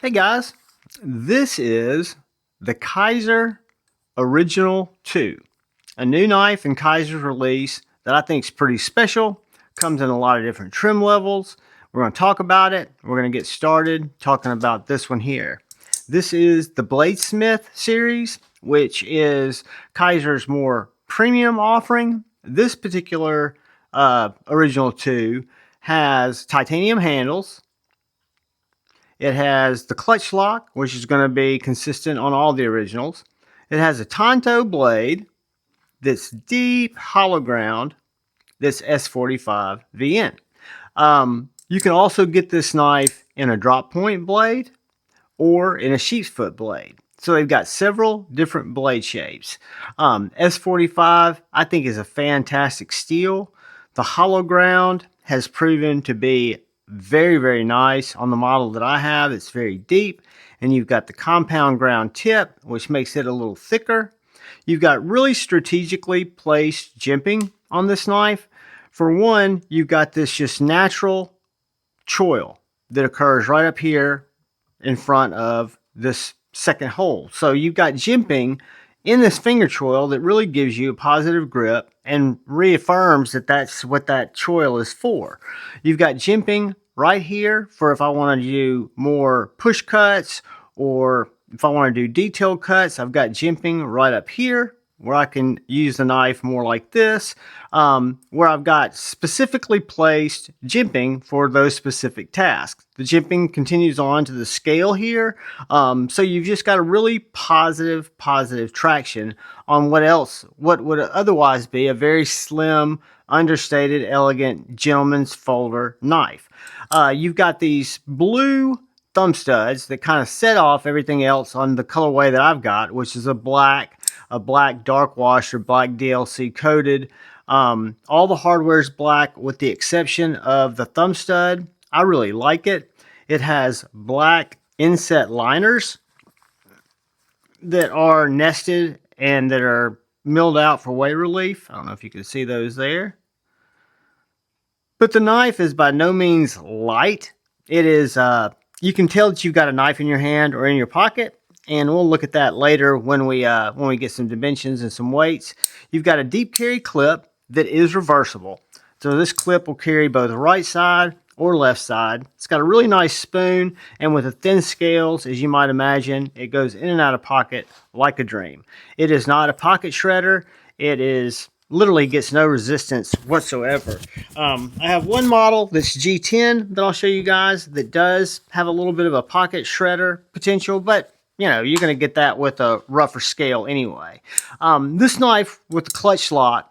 Hey guys, this is the Kizer Original 2, a new knife in Kizer's release that I think is pretty special. Comes in a lot of different trim levels. We're going to talk about it. We're going to get started talking about this one here. This is the Bladesmith series, which is Kizer's more premium offering. This particular Original 2 has titanium handles. It has the clutch lock, which is going to be consistent on all the originals. It has a Tanto blade that's deep hollow ground that's S45VN. You can also get this knife in a drop point blade or in a sheep's foot blade. So they've got several different blade shapes. S45 I think is a fantastic steel. The hollow ground has proven to be very nice on the model that I have. It's very deep, and you've got the compound ground tip, which makes it a little thicker. You've got really strategically placed jimping on this knife. For one, you've got this just natural choil that occurs right up here in front of this second hole. So you've got jimping in this finger choil that really gives you a positive grip and reaffirms that that's what that choil is for. You've got jimping right here for if I want to do more push cuts, or if I want to do detailed cuts. I've got jimping right up here where I can use the knife more like this, where I've got specifically placed jimping for those specific tasks. The jimping continues on to the scale here, so you've just got a really positive traction on what would otherwise be a very slim, understated, elegant gentleman's folder knife. You've got these blue thumb studs that kind of set off everything else on the colorway that I've got, which is a black dark wash or black DLC coated. All the hardware is black with the exception of the thumb stud. I really like it. It has black inset liners that are nested and that are milled out for weight relief. I don't know if you can see those there. But the knife is by no means light. It is, you can tell that you've got a knife in your hand or in your pocket. And we'll look at that later when we get some dimensions and some weights. You've got a deep carry clip that is reversible. So this clip will carry both right side or left side. It's got a really nice spoon, and with the thin scales, as you might imagine, it goes in and out of pocket like a dream. It is not a pocket shredder. It is literally gets no resistance whatsoever. I have one model that's G10 that I'll show you guys that does have a little bit of a pocket shredder potential, but you know, you're going to get that with a rougher scale anyway. This knife with the clutch lock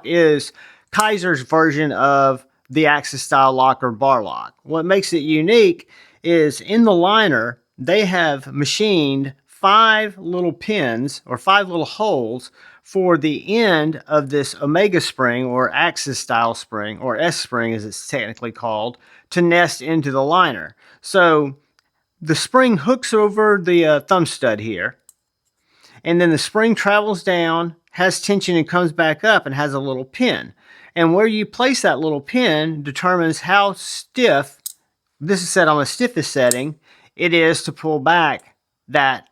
is Kizer's version of the Axis style lock or bar lock. What makes it unique is in the liner, they have machined 5 little pins or 5 little holes for the end of this Omega spring or Axis style spring, or S spring as it's technically called, to nest into the liner. So the spring hooks over the thumb stud here, and then the spring travels down, has tension, and comes back up and has a little pin. And where you place that little pin determines how stiff, this is set on the stiffest setting, it is to pull back that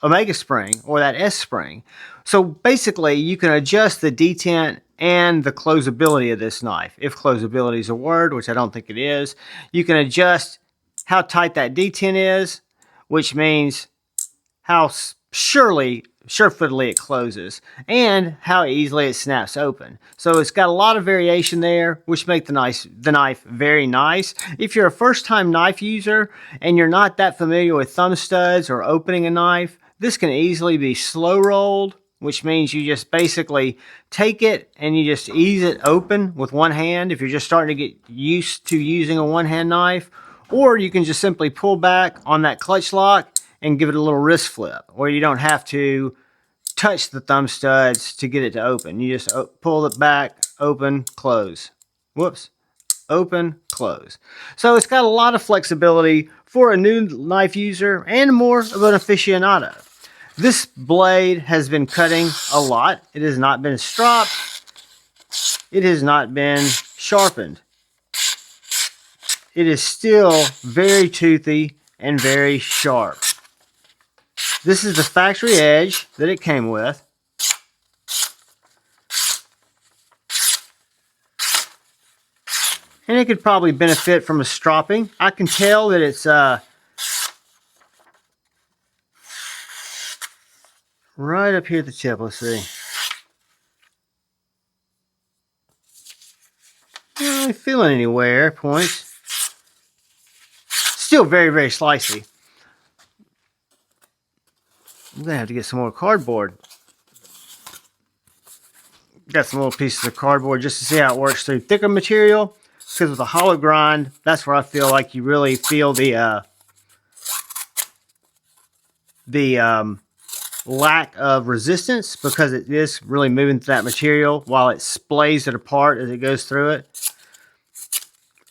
Omega spring or that S spring. So basically you can adjust the detent and the closability of this knife. If closability is a word, which I don't think it is, you can adjust how tight that detent is, which means how surefootedly it closes, and how easily it snaps open. So it's got a lot of variation there, which make the knife very nice. If you're a first-time knife user and you're not that familiar with thumb studs or opening a knife, this can easily be slow rolled, which means you just basically take it and you just ease it open with one hand if you're just starting to get used to using a one-hand knife. Or you can just simply pull back on that clutch lock and give it a little wrist flip, where you don't have to touch the thumb studs to get it to open. You just pull it back, open, close. Whoops. Open, close. So it's got a lot of flexibility for a new knife user and more of an aficionado. This blade has been cutting a lot. It has not been stropped. It has not been sharpened. It is still very toothy and very sharp. This is the factory edge that it came with. And it could probably benefit from a stropping. I can tell that it's right up here at the tip. Let's see. Not really feeling any wear points. Still very, very slicey. I'm going to have to get some more cardboard. Got some little pieces of cardboard just to see how it works through thicker material. Because with a hollow grind, that's where I feel like you really feel the lack of resistance, because it is really moving through that material while it splays it apart as it goes through it.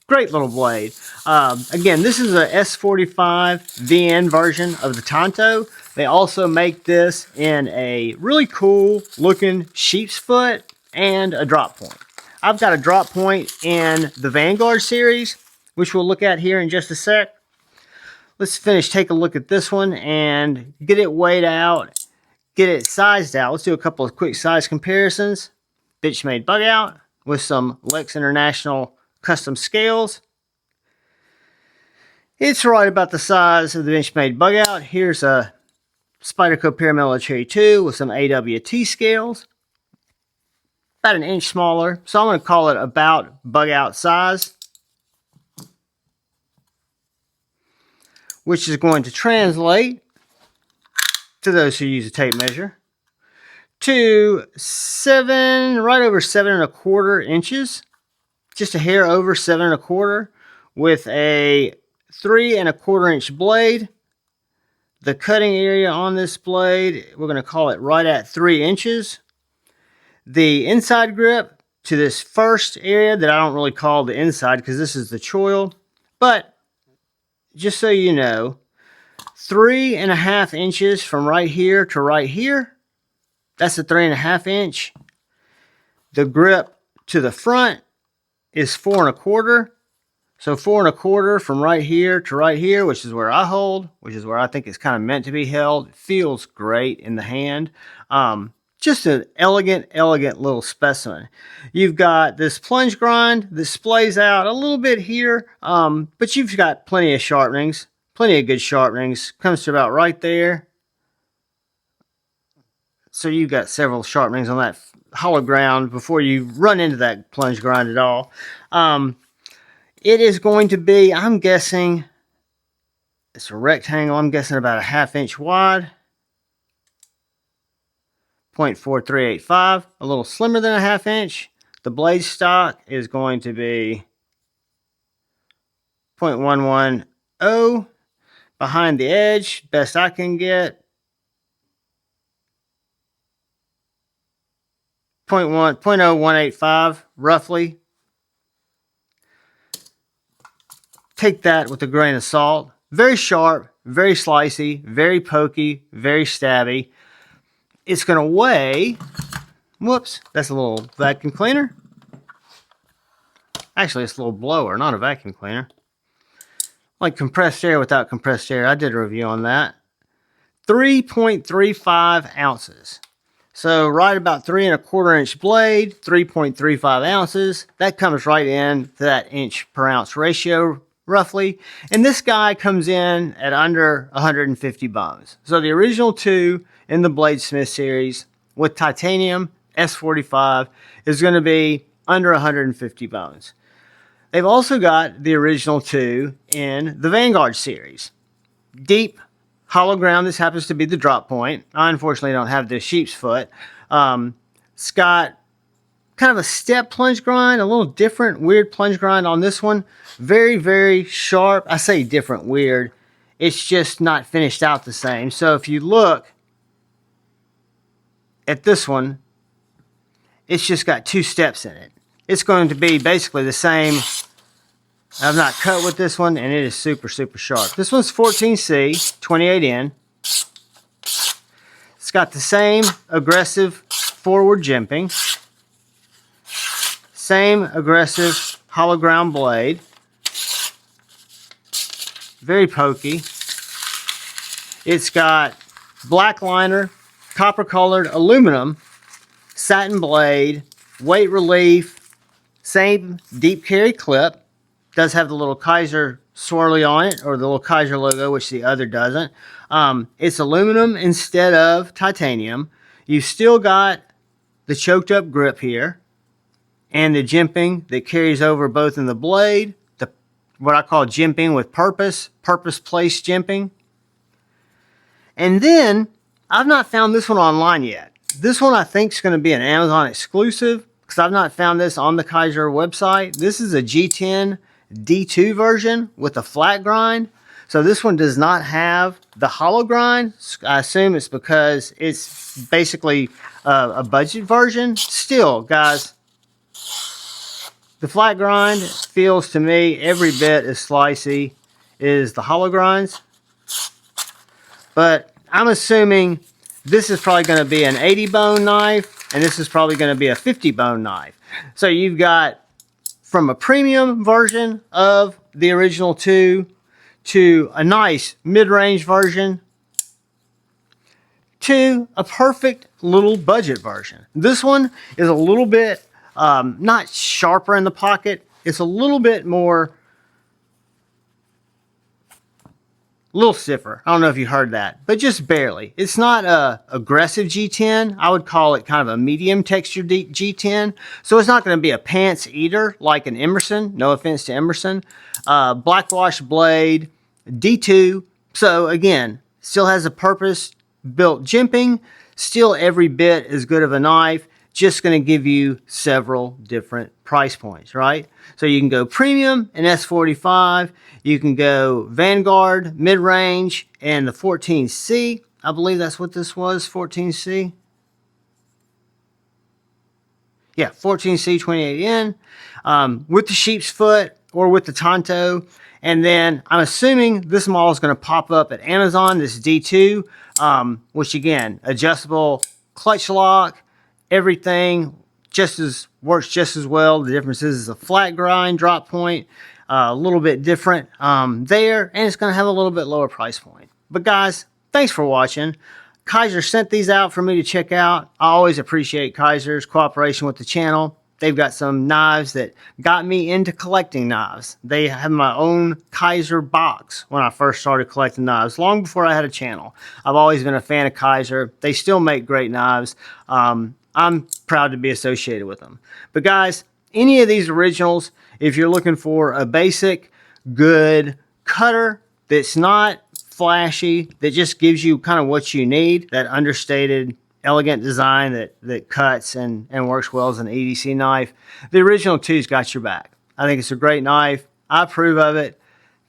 Great little blade. Again, this is a S45VN version of the Tanto. They also make this in a really cool looking sheep's foot and a drop point. I've got a drop point in the Vanguard Series, which we'll look at here in just a sec. Let's take a look at this one and get it weighed out, get it sized out. Let's do a couple of quick size comparisons. Benchmade bug out with some Lex International custom scales. It's right about the size of the Benchmade bug out. Here's a Spyderco Paramello Cherry 2 with some AWT scales. About an inch smaller, so I'm going to call it about bug out size, which is going to translate, to those who use a tape measure, to right over 7¼ inches, just a hair over 7¼ with a 3¼ inch blade. The cutting area on this blade, we're going to call it right at 3 inches. The inside grip to this first area that I don't really call the inside because this is the choil, but just so you know, 3½ inches from right here to right here, that's a 3½ inch. The grip to the front is 4¼ So 4¼ from right here to right here, which is where I hold, which is where I think it's kind of meant to be held. It feels great in the hand. Just an elegant little specimen. You've got this plunge grind that splays out a little bit here, but you've got plenty of sharpenings, plenty of good sharpenings. Comes to about right there. So you've got several sharpenings on that hollow ground before you run into that plunge grind at all. It is going to be, I'm guessing, it's a rectangle, I'm guessing about a ½ inch wide. 0.4385, a little slimmer than a ½ inch. The blade stock is going to be 0.110. Behind the edge, best I can get, 0.0185, roughly. Take that with a grain of salt. Very sharp, very slicey, very pokey, very stabby. It's going to weigh, whoops, that's a little vacuum cleaner. Actually, it's a little blower, not a vacuum cleaner. Like compressed air without compressed air. I did a review on that. 3.35 ounces. So right about 3¼ inch blade, 3.35 ounces. That comes right in to that inch per ounce ratio, roughly. And this guy comes in at under 150 bones. So the original two in the Bladesmith series with titanium S45 is going to be under 150 bones. They've also got the original two in the Vanguard series. Deep, hollow ground. This happens to be the drop point. I unfortunately don't have the sheep's foot. It's got kind of a step plunge grind, a little different, weird plunge grind on this one. Very, very sharp. I say different, weird. It's just not finished out the same. So if you look at this one, it's just got 2 steps in it. It's going to be basically the same. I've not cut with this one, and it is super, super sharp. This one's 14C, 28N. It's got the same aggressive forward jimping. Same aggressive hollow ground blade. Very pokey. It's got black liner, copper colored aluminum, satin blade, weight relief, same deep carry clip. Does have the little Kizer swirly on it, or the little Kizer logo, which the other doesn't. It's aluminum instead of titanium. You've still got the choked up grip here, and the jimping that carries over both in the blade, what I call jimping with purpose placed jimping. And then, I've not found this one online yet. This one I think is going to be an Amazon exclusive, because I've not found this on the Kizer website. This is a G10 D2 version with a flat grind. So this one does not have the hollow grind. I assume it's because it's basically a budget version. Still, guys, the flat grind feels to me every bit as slicey as the hollow grinds. But I'm assuming this is probably going to be an 80 bone knife, and this is probably going to be a 50 bone knife. So you've got from a premium version of the original 2 to a nice mid-range version to a perfect little budget version. This one is a little bit not sharper in the pocket. It's a little bit more, a little stiffer. I don't know if you heard that, but just barely. It's not a aggressive G10. I would call it kind of a medium texture G10. So it's not going to be a pants eater like an Emerson. No offense to Emerson. Blackwash blade, D2. So again, still has a purpose-built jimping. Still every bit as good of a knife. Just going to give you several different price points, right? So you can go premium and S45. You can go Vanguard, mid-range, and the 14C. I believe that's what this was, 14C. Yeah, 14C 28N with the sheep's foot or with the Tanto. And then I'm assuming this model is going to pop up at Amazon, this D2, which again, adjustable clutch lock, everything works just as well. The difference is a flat grind drop point, a little bit different there, and it's going to have a little bit lower price point. But guys, thanks for watching. Kizer sent these out for me to check out. I always appreciate Kizer's cooperation with the channel. They've got some knives that got me into collecting knives. They have my own Kizer box when I first started collecting knives, long before I had a channel. I've always been a fan of Kizer. They still make great knives. I'm proud to be associated with them. But guys, any of these originals, if you're looking for a basic, good cutter that's not flashy, that just gives you kind of what you need, that understated, elegant design that cuts and works well as an EDC knife, the original 2's got your back. I think it's a great knife. I approve of it.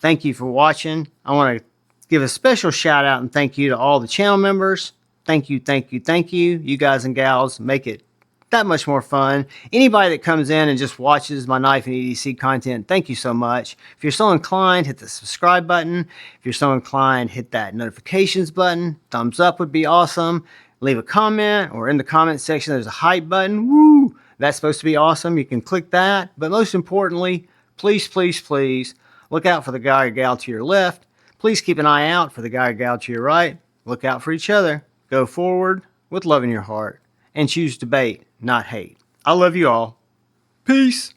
Thank you for watching. I want to give a special shout out and thank you to all the channel members. Thank you, thank you, thank you. You guys and gals make it that much more fun. Anybody that comes in and just watches my knife and EDC content, thank you so much. If you're so inclined, hit the subscribe button. If you're so inclined, hit that notifications button. Thumbs up would be awesome. Leave a comment, or in the comment section, there's a hype button. Woo! That's supposed to be awesome. You can click that. But most importantly, please, please, please look out for the guy or gal to your left. Please keep an eye out for the guy or gal to your right. Look out for each other. Go forward with love in your heart and choose debate, not hate. I love you all. Peace.